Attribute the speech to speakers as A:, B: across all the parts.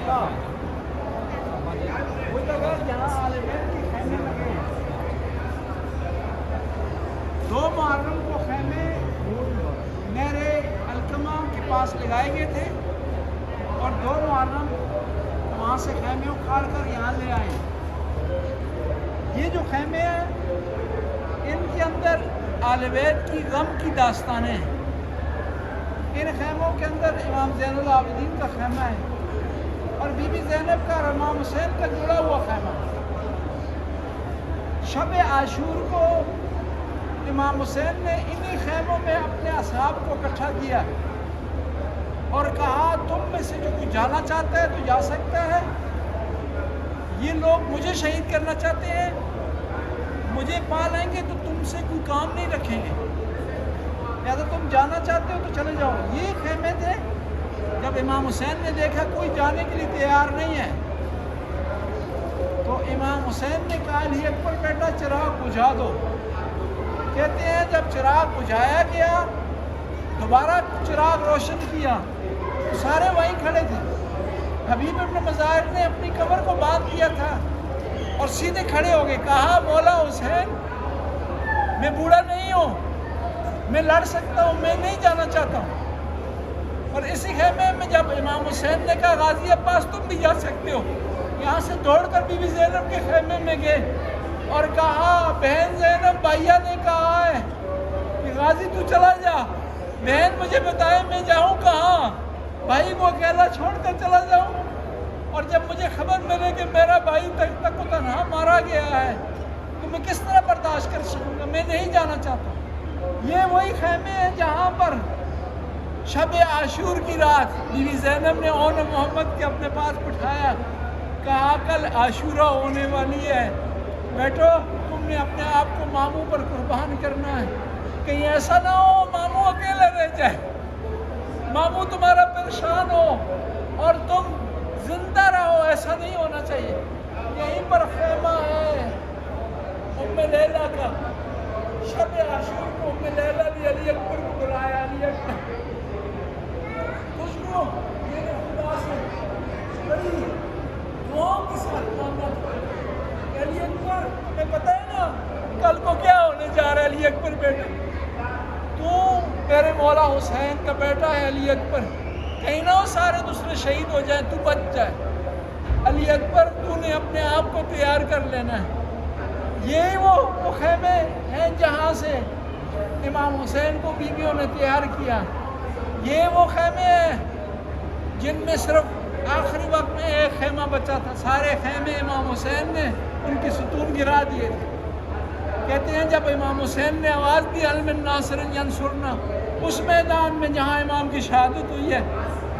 A: وہ جگہ جہاں اہل بیت کے خیمے لگے ہیں، 2 محرم کو خیمے نہر الکمہ کے پاس لگائے گئے تھے، اور 2 محرم وہاں سے خیمے اکھاڑ کر یہاں لے آئے۔ یہ جو خیمے ہیں ان کے اندر اہل بیت کی غم کی داستانیں ہیں۔ ان خیموں کے اندر امام زین العابدین کا خیمہ ہے، اور بی بی زینب کا اور امام حسین کا جڑا ہوا خیمہ ہے۔ شب عاشور کو امام حسین نے انہی خیموں میں اپنے اصحاب کو اکٹھا کیا اور کہا تم میں سے جو کوئی جانا چاہتا ہے تو جا سکتا ہے، یہ لوگ مجھے شہید کرنا چاہتے ہیں، مجھے پا لیں گے تو تم سے کوئی کام نہیں رکھیں گے، لہٰذا تم جانا چاہتے ہو تو چلے جاؤ۔ یہ خیمے تھے۔ جب امام حسین نے دیکھا کوئی جانے کے لیے تیار نہیں ہے تو امام حسین نے کہا علی اکبر بیٹا چراغ بجھا دو۔ کہتے ہیں جب چراغ بجھایا گیا، دوبارہ چراغ روشن کیا تو سارے وہیں کھڑے تھے۔ حبیب ابن مظاہر نے اپنی کمر کو باندھ دیا تھا اور سیدھے کھڑے ہو گئے، کہا مولا حسین میں بوڑھا نہیں ہوں، میں لڑ سکتا ہوں، میں نہیں جانا چاہتا ہوں۔ اور اسی خیمے میں جب امام حسین نے کہا غازی عباس تم بھی جا سکتے ہو، یہاں سے دوڑ کر بی بی زینب کے خیمے میں گئے اور کہا بہن زینب بھائیا نے کہا ہے کہ غازی تو چلا جا، بہن مجھے بتائے میں جاؤں کہاں، بھائی کو اکیلا چھوڑ کر چلا جاؤں، اور جب مجھے خبر ملے کہ میرا بھائی تک و تنہا مارا گیا ہے تو میں کس طرح برداشت کر سکوں گا، میں نہیں جانا چاہتا ہوں۔ یہ وہی خیمے ہیں جہاں پر شب عاشور کی رات بی بی زینب نے اون محمد کے اپنے پاس بٹھایا، کہا کل عاشورہ ہونے والی ہے، بیٹو تم نے اپنے آپ کو ماموں پر قربان کرنا ہے، کہیں ایسا نہ ہو ماموں اکیلے رہ جائے، ماموں تمہارا پریشان ہو اور تم زندہ رہو، ایسا نہیں ہونا چاہیے۔ یہیں پر خیمہ ہے ام لیلہ کا۔ شب عاشور کو ام لیلہ نے علی اکبر کو بلایا، علی اکبر خوشبو میرے خدا سے بڑی دعاؤں کے ساتھ مانگا تھا، علی اکبر میں پتہ ہے نا کل کو کیا ہونے جا رہا ہے، علی اکبر بیٹا تو میرے مولا حسین کا بیٹا ہے علی اکبر، کہیں نہ وہ سارے دوسرے شہید ہو جائیں تو بچ جائے، علی اکبر تو نے اپنے آپ کو تیار کر لینا ہے۔ یہی وہ خیمے ہیں جہاں سے امام حسین کو بیویوں نے تیار کیا۔ یہ وہ خیمے ہیں جن میں صرف آخری وقت میں ایک خیمہ بچا تھا، سارے خیمے امام حسین نے ان کی ستون گرا دیے تھے۔ کہتے ہیں جب امام حسین نے آواز دی هل من ناصر ینصرنا، اس میدان میں جہاں امام کی شہادت ہوئی ہے،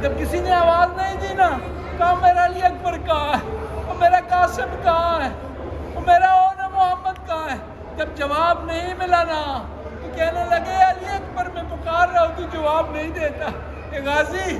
A: جب کسی نے آواز نہیں دی نا، کہا میرا علی اکبر کہاں ہے، وہ میرا قاسم کہاں ہے، وہ میرا اون محمد کہاں ہے، جب جواب نہیں ملا نا تو کہنے لگے علی اکبر میں پکار رہا ہوں تو جواب نہیں دیتا، کہ غازی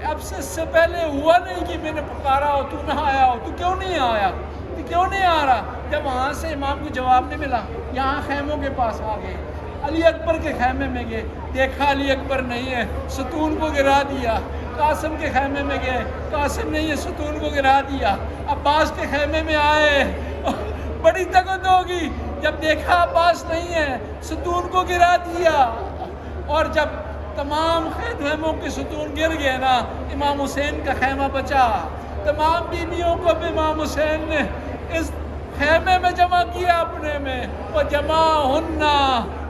A: اب سے اس سے پہلے ہوا نہیں کہ میں نے پکارا ہو تو نہ آیا ہو، تو کیوں نہیں آیا، تو کیوں نہیں آ رہا۔ جب وہاں سے امام کو جواب نہیں ملا، یہاں خیموں کے پاس آ گئے، علی اکبر کے خیمے میں گئے، دیکھا علی اکبر نہیں ہے، ستون کو گرا دیا۔ قاسم کے خیمے میں گئے، قاسم نہیں ہے، ستون کو گرا دیا۔ عباس کے خیمے میں آئے، بڑی طاقت ہوگی، جب دیکھا عباس نہیں ہے، ستون کو گرا دیا۔ اور جب تمام خیموں کے ستون گر گئے نا، امام حسین کا خیمہ بچا۔ تمام بیویوں کو اب امام حسین نے اس خیمے میں جمع کیا اپنے میں، وَجَمَعَهُنَّ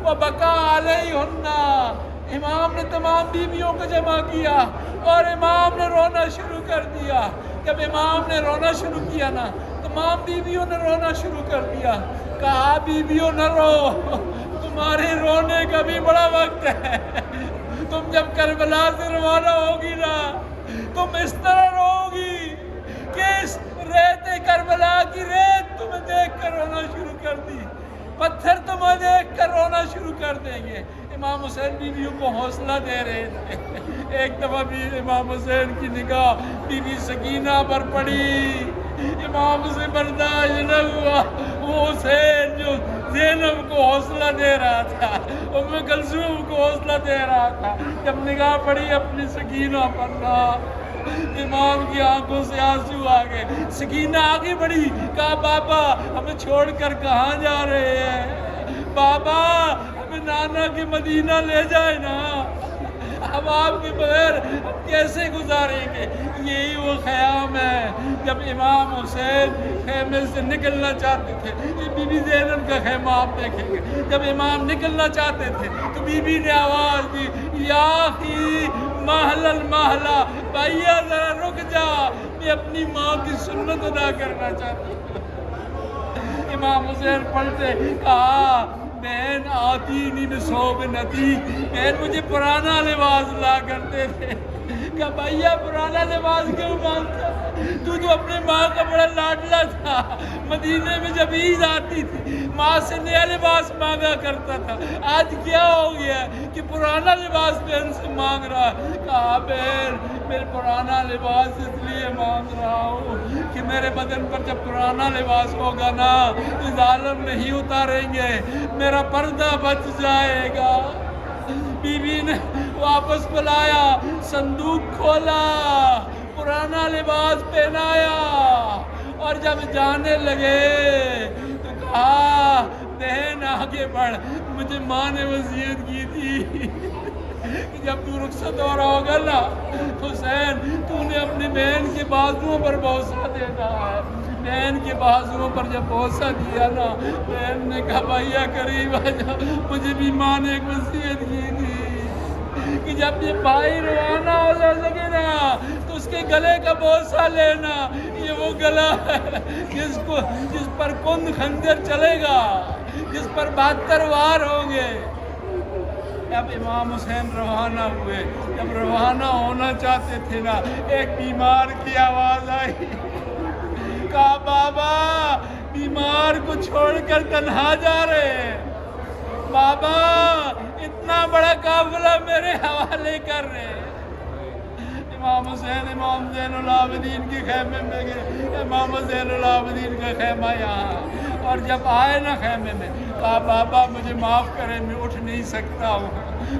A: وَبَكَى عَلَيْهُنَّ، امام نے تمام بیویوں کو جمع کیا اور امام نے رونا شروع کر دیا۔ جب امام نے رونا شروع کیا نا، تمام بیویوں نے رونا شروع کر دیا۔ کہا بیویوں نہ رو، تمہارے رونے کا بھی بڑا وقت ہے، تم جب کربلا سے روانہ ہوگی نا، تم اس طرح روگی کہ اس ریت کربلا کی ریت تمہیں دیکھ کر رونا شروع کر دی، پتھر تمہیں دیکھ کر رونا شروع کر دیں گے۔ امام حسین بیویوں کو حوصلہ دے رہے تھے۔ ایک دفعہ بھی امام حسین کی نگاہ بی بی سکینہ پر پڑی، امام سے برداشت نہ ہوا، وہ حسین جو زینب کو حوصلہ دے رہا تھا، ام کلثوم کو حوصلہ دے رہا تھا، جب نگاہ پڑی اپنی سکینہ پر نا امام کی آنکھوں سے آنسو آ گئے. سکینہ آگے بڑھی, کہا بابا ہمیں چھوڑ کر کہاں جا رہے ہیں؟ بابا ہمیں نانا کے مدینہ لے جائے نا, اب آپ کے بغیر کیسے گزاریں گے؟ یہی وہ خیام ہے جب امام حسین خیمے سے نکلنا چاہتے تھے. یہ بی بی زینب کا خیمہ آپ دیکھیں گے, جب امام نکلنا چاہتے تھے تو بی بی نے آواز دی, یا اخی محل المحلہ, بھائیا ذرا رک جا, میں اپنی ماں کی سنت ادا کرنا چاہتی ہوں. امام حسین پلٹے, کہا بہن آتی نہیں بصوب نتی, بہن مجھے پرانا لباس لا کرتے تھے. کہا بھائیا پرانا لباس کیوں مانگتا, تو اپنے ماں کا بڑا لاڈلا تھا, مدینے میں جب عید آتی تھی ماں سے نیا لباس مانگا کرتا تھا, آج کیا ہو گیا کہ پرانا لباس بہن سے مانگ رہا؟ کہا بہن میں پرانا لباس اس لیے مانگ رہا ہوں کہ میرے بدن پر جب پرانا لباس ہوگا نا تو ظالم نہیں اتاریں گے, میرا پردہ بچ جائے گا. بی بی نے واپس بلایا, صندوق کھولا, پرانا لباس پہنایا, اور جب جانے لگے تو کہا بہن آگے بڑھ, مجھے ماں نے وصیت کی تھی کہ جب تو رخصت ہو رہا ہوگا نا حسین, تو نے اپنی بہن کے بازوؤں پر بوسہ دینا ہے. بہن کے بازوؤں پر جب بوسہ دیا نا, بہن نے کہا بھائیا قریب آ جا, مجھے بھی ماں نے ایک وصیت کی تھی کہ جب یہ بھائی روانہ ہو جا سکے نا تو اس کے گلے کا بوسہ لینا. یہ وہ گلا ہے جس پر کند خنجر چلے گا, جس پر 72 وار ہوں گے. جب امام حسین روانہ ہوئے, جب روانہ ہونا چاہتے تھے نا, ایک بیمار کی آواز آئی, کہا بابا بیمار کو چھوڑ کر تنہا جا رہے ہیں, بابا اتنا بڑا قافلہ میرے حوالے کر رہے ہیں. امام حسین امام زین العابدین کے خیمے میں گئے, امام زین العابدین کا خیمہ یہاں, اور جب آئے نا خیمے میں, کہا بابا مجھے معاف کریں, میں اٹھ نہیں سکتا ہوں,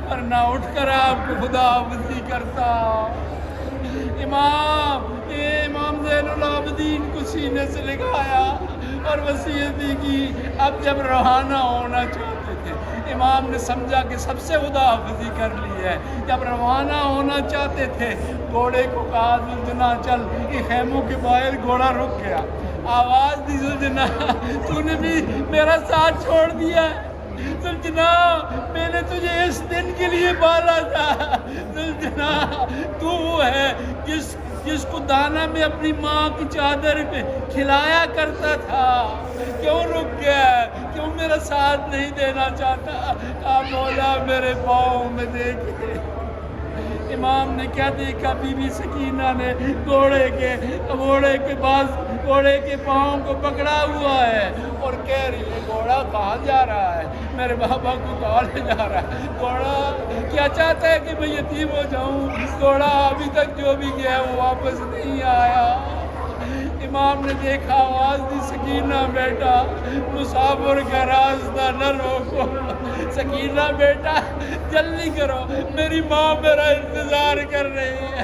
A: ورنہ اٹھ کر آپ کو خدا حافظی کرتا. امام زین العابدین کو سینے سے لگایا اور وصیت کی. اب جب روانہ ہونا چاہتے تھے, امام نے سمجھا کہ سب سے خدا حافظی کر لی ہے. جب روانہ ہونا چاہتے تھے, گھوڑے کو کہا زلجنا چل, کہ خیموں کے باہر گھوڑا رک گیا. آواز دی زلجنا, تو نے بھی میرا ساتھ چھوڑ دیا ہے. زلجنا میں نے تجھے اس دن کے لیے پالا تھا. زلجنا تو وہ ہے جس کو دانا میں اپنی ماں کی چادر پہ کھلایا کرتا تھا, کیوں رک گیا, کیوں میرا ساتھ نہیں دینا چاہتا؟ کہا مولا میرے پاؤں میں دیکھے. امام نے کیا دیکھا, بی بی سکینہ نے گھوڑے کے پاؤں کو پکڑا ہوا ہے اور کہہ رہی ہے گھوڑا کہاں جا رہا ہے, میرے بابا کو کہاں لے جا رہا ہے؟ گھوڑا کیا چاہتا ہے کہ میں یتیم ہو جاؤں؟ گھوڑا ابھی تک جو بھی گیا وہ واپس نہیں آیا. امام نے دیکھا, آواز دی, سکینہ بیٹا مسافر کا راستہ نہ روکو, سکینہ بیٹا جلدی کرو, میری ماں میرا انتظار کر رہی ہے,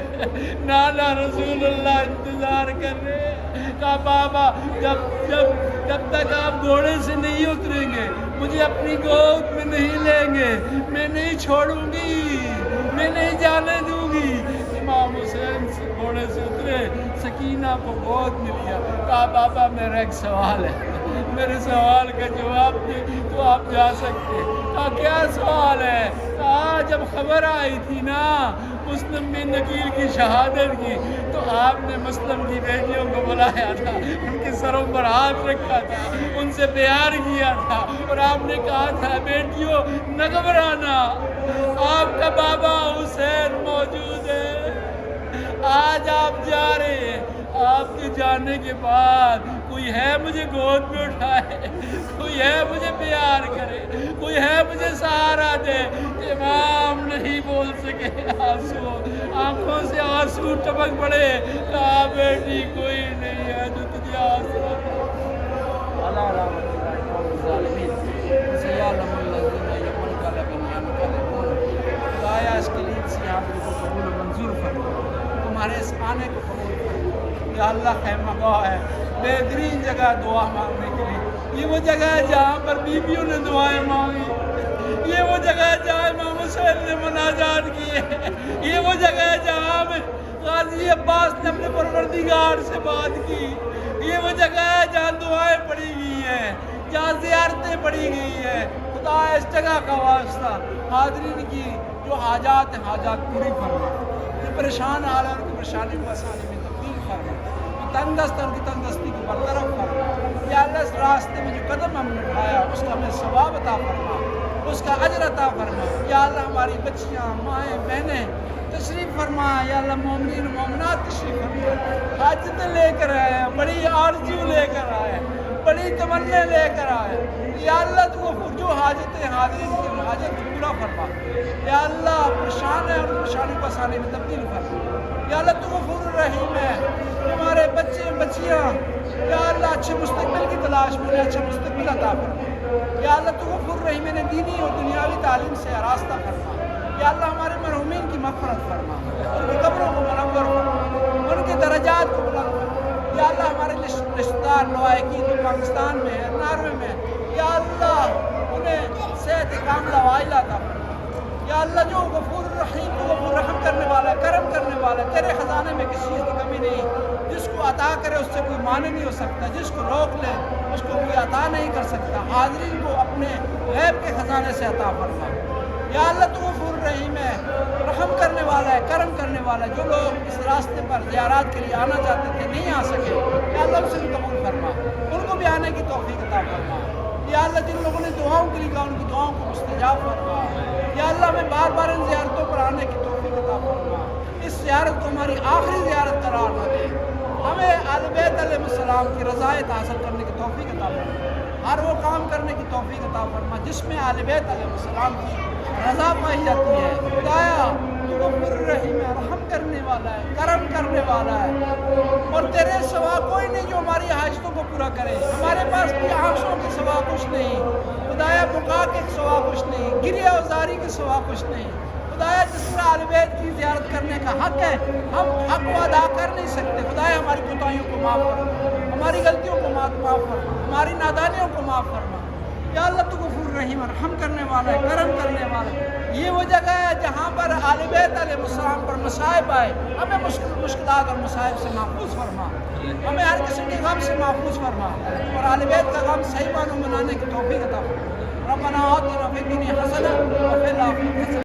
A: نانا رسول اللہ انتظار کر رہے ہیں. کہا بابا جب تک آپ گھوڑے سے نہیں اتریں گے, مجھے اپنی گود میں نہیں لیں گے, میں نہیں چھوڑوں گی, میں نہیں جانے دوں گی. امام حسین سے گھوڑے سے اترے, سکینہ کو گود میں لیا. کہا بابا میرا ایک سوال ہے, میرے سوال کا جواب دے تو آپ جا سکتے. کہا کیا سوال ہے؟ کہا جب خبر آئی تھی نا مسلم بن نکیل کی شہادت کی, تو آپ نے مسلم کی بیٹیوں کو بلایا تھا, ان کے سروں پر ہاتھ رکھا تھا, ان سے پیار کیا تھا, اور آپ نے کہا تھا بیٹیوں نہ گھبرانا, آپ کا بابا حسین موجود ہے. آج آپ جا رہے ہیں, آپ کے جانے کے بعد کوئی ہے مجھے گود میں اٹھائے, کوئی ہے مجھے پیار کرے, کوئی ہے مجھے سہارا دے. امام نہیں بول سکے, آنکھوں سے آنسو ٹپک پڑے. کہا بیٹی کوئی نہیں ہے جو تجھے آسرا دے. اللہ رحمت اللہ ظالمین سیالم الذین یمنقلب ان ینقلبون. خدایا اس کلید سے آپ کو قبول و منظور فرما. ہمارے اس آنے کو قبول فرما۔ یا اللہ خیمہ گاہ ہے بہترین جگہ دعا مانگنے کے لیے، یہ وہ جگہ ہے جہاں پر بیویوں نے دعائیں مانگی، یہ وہ جگہ ہے جہاں امام حسین نے مناجات کی ہے، یہ وہ جگہ ہے جہاں میں غازی عباس نے اپنے پروردگار سے بات کی، یہ وہ جگہ ہے جہاں دعائیں پڑھی گئی ہیں، جہاں زیارتیں پڑھی گئی ہیں۔ خدا اس جگہ کا واسطہ حاضرین کی جو حاجات ہیں حاجات پوری فرما، جو پریشان حال ہے ان کی پریشانی کو آسانی میں تبدیل فرما، جو تنگ دست ہے ان کی تنگ دستی کو برطرف فرما۔ یا اللہ اس راستے میں جو قدم ہم نے اٹھایا اس کا ہمیں ثواب عطا فرما، اس کا اجر عطا فرما۔ یا اللہ ہماری بچیاں مائیں بہنیں تشریف فرما، یا اللہ مومنین مومنات تشریف فرما، حاجتیں لے کر آئے ہیں، بڑی آرزو لے کر آئے ہیں، بڑی تمنا لے کر آئے۔ یا اللہ تو جو حاجتیں حاضرین کی حاجت کو پورا فرما۔ یا اللہ پریشان ہے اور پریشانی کو آسانی میں تبدیل فرما۔ یا اللہ تو غفور الرحیم ہے، ہمارے بچے بچیاں یا اللہ اچھے مستقبل کی تلاش میں انہیں اچھا مستقبل عطا فرما۔ یا اللہ تو غفور الرحیم نے دینی اور دنیاوی تعلیم سے آراستہ فرما۔ یا اللہ ہمارے مرحومین کی مغفرت فرما، ان کی قبروں کو منور فرما، ان کے درجات کو بلند فرما۔ یا اللہ ہمارے رشتہ دار لوائقین جو پاکستان میں ہے، ناروے میں، یا اللہ انہیں صحت کاملہ وعائلہ عطا فرما۔ یا اللہ جو غفور الرحیم تو غفور رحم کرنے والا ہے، کرم کرنے والا ہے، تیرے خزانے میں کسی چیز کی کمی نہیں، جس کو عطا کرے اس سے کوئی مانع نہیں ہو سکتا، جس کو روک لے اس کو کوئی عطا نہیں کر سکتا۔ حاضرین کو اپنے غیب کے خزانے سے عطا فرما۔ یا اللہ تو غفور الرحیم ہے، رحم کرنے والا ہے، کرم کرنے والا ہے۔ جو لوگ اس راستے پر زیارات کے لیے آنا چاہتے تھے نہیں آ سکے، یا اللہ اسے قبول فرما، ان کو بھی آنے کی توفیق عطا فرما۔ یا اللہ جن لوگوں نے دعاؤں کے لیے کہا ان کی دعاؤں کو مستجاب فرما۔ یا اللہ ہمیں بار بار ان زیارتوں پر آنے کی توفیق عطا فرما، اس زیارت کو ہماری آخری زیارت قرار نہ دے، ہمیں اہل بیت علیہ السلام کی رضایت حاصل کرنے کی توفیق عطا فرما، ہر وہ کام کرنے کی توفیق عطا فرما جس میں اہل بیت علیہ السلام کی رضا پائی جاتی ہے۔ خدایا تو غفور الرحیم ہے، رحم کرنے والا ہے، کرم کرنے والا ہے، اور تیرے سوا کوئی نہیں جو ہماری حاجتوں کو پورا کرے۔ ہمارے پاس کوئی آنکھوں کے سوا کچھ نہیں، خدایا بقا کے سوا کچھ نہیں، گریہ وزاری کے سوا کچھ نہیں۔ خدایا جس طرح اہل بیت کی زیارت کرنے کا حق ہے ہم حق کو ادا کر نہیں سکتے۔ خدایا ہماری کوتاہیوں کو معاف فرما، ہماری غلطیوں کو معاف فرما، ہماری نادانیوں کو معاف فرما۔ یا اللہ تو غفور رحیم رحم کرنے والا ہے، کرم کرنے والا ہے۔ یہ وہ جگہ ہے جہاں پر اہل بیت علیہ السلام پر مصائب آئے، ہمیں مشکلات اور مصائب سے محفوظ فرما، ہمیں ہر قسم کے غم سے محفوظ فرما، اور اہل بیت کا غم صحیح معنوں میں منانے کی توفیق عطا فرما۔ ربنا آتنا فی الدنیا حسنہ وفی الآخرۃ حسنہ